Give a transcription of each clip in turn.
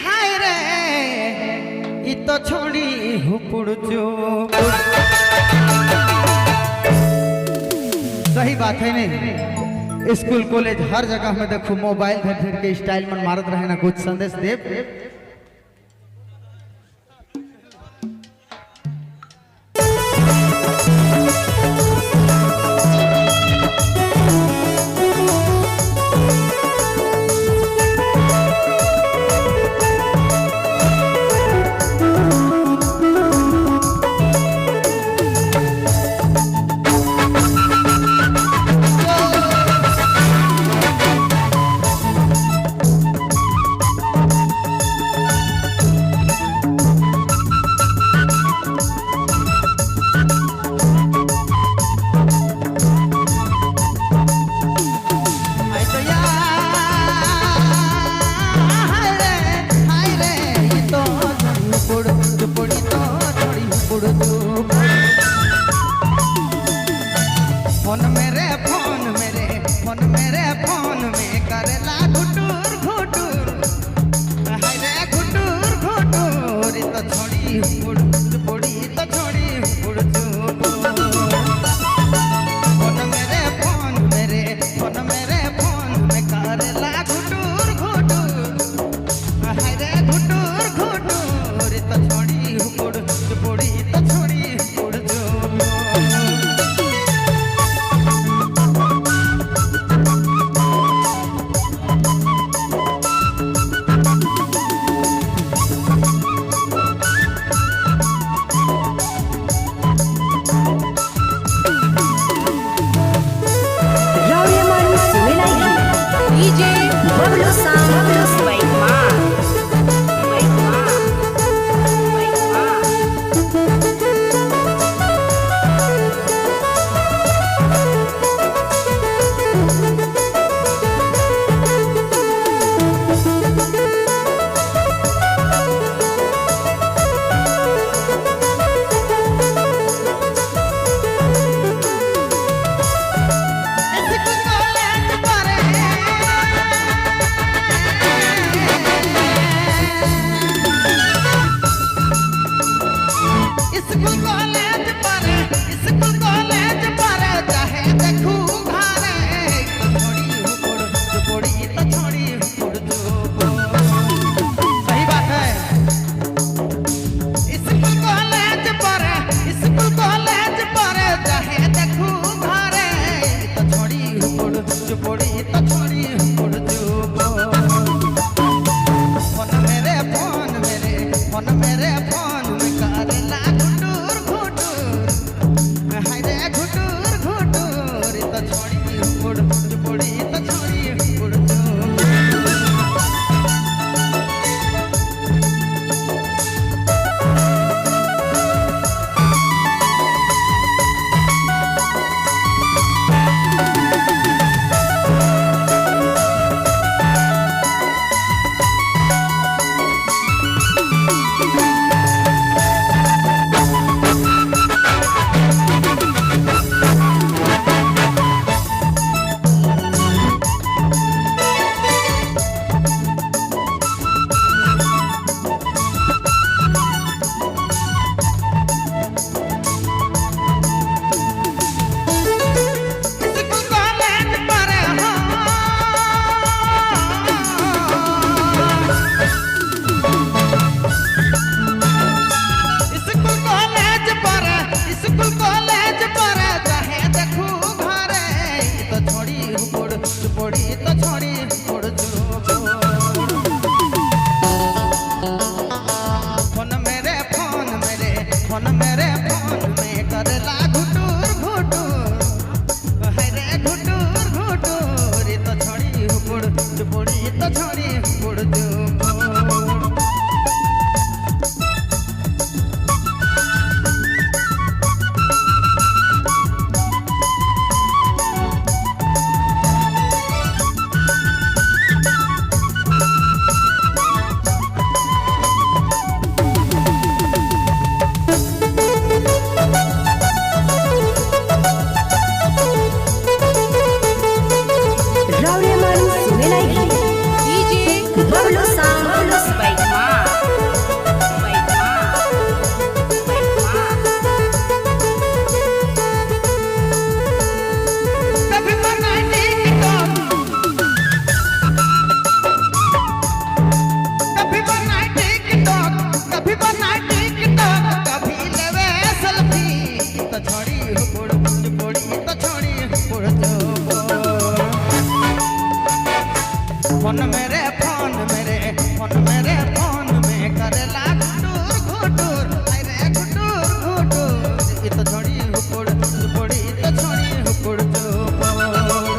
हाय रे ई तो छोड़ी हुपुड़चो। सही बात है नहीं, स्कूल कॉलेज हर जगह में देखो मोबाइल धर के स्टाइल में मारत रहे ना कुछ संदेश देव। फोन मेरे फोन में करेला घुटूर घुटूर, हाय रे घुटूर घुटूर तो छोड़ी हुपुड़ी तो छोड़ी हुपुड़चो। फोन मेरे फोन में करेला घुटूर घुटूर, हाय रे घुटूर घुटूर तो छोड़ी हुपुड़ी तो छोड़ी हुपुड़चो। Pablo फोन मेरे फोन में करेला घुटुर घुटुर हाय रे घुटुर घुटुर इ तो छोड़ी हुपुड़ चुपोड़ी तो छोड़ी हुपुड़ चुपोड़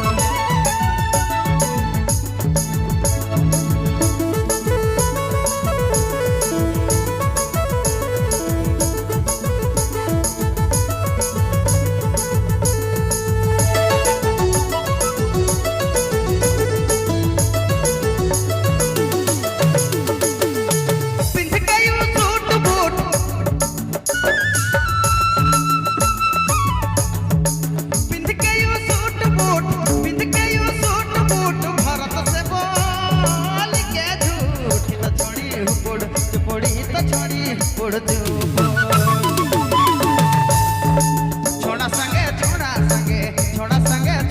छोड़ा संगे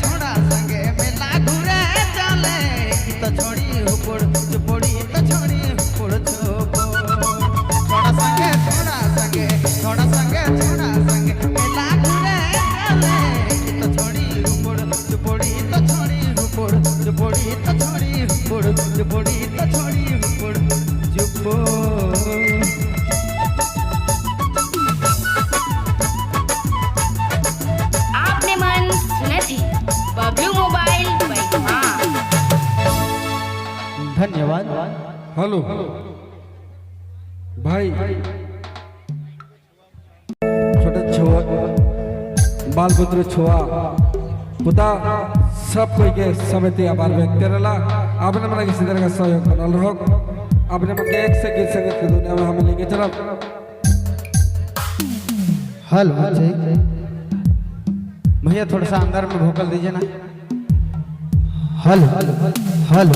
छोड़ा संगे मेला घूरे चले तो छोड़ी हुपुड़ चुपोड़ी तो छोड़ी हुपुड़ चुपोड़ छोड़ा संगे छोड़ा संगे मेला घूरे चले तो छोड़ी हुपुड़ चुपोड़ी तो छोड़ी हुपुड़ चुपोड़ी तो छोड़ी हुपुड़ चुपोड़ी तो छोड़ी हुपुड़ चुपोड़ बबलू मोबाइल धन्यवाद। हेलो भाई छोटे छुआ बाल बुद्र छुआ पुता सब कोई के समिति आभार व्यक्त करेला आपने मना किसी तरह का सहयोग बनल रहो आपने मन के एक से गीत संगीत की दुनिया में हमें लेके चला हेलो भैया थोड़ा सा अंदर में भोकल दीजिए ना हेलो हेलो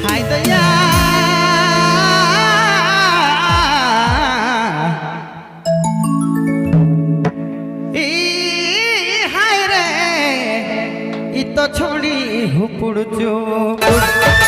हाय दया तो छोड़ी हुपुड़ चुपोड़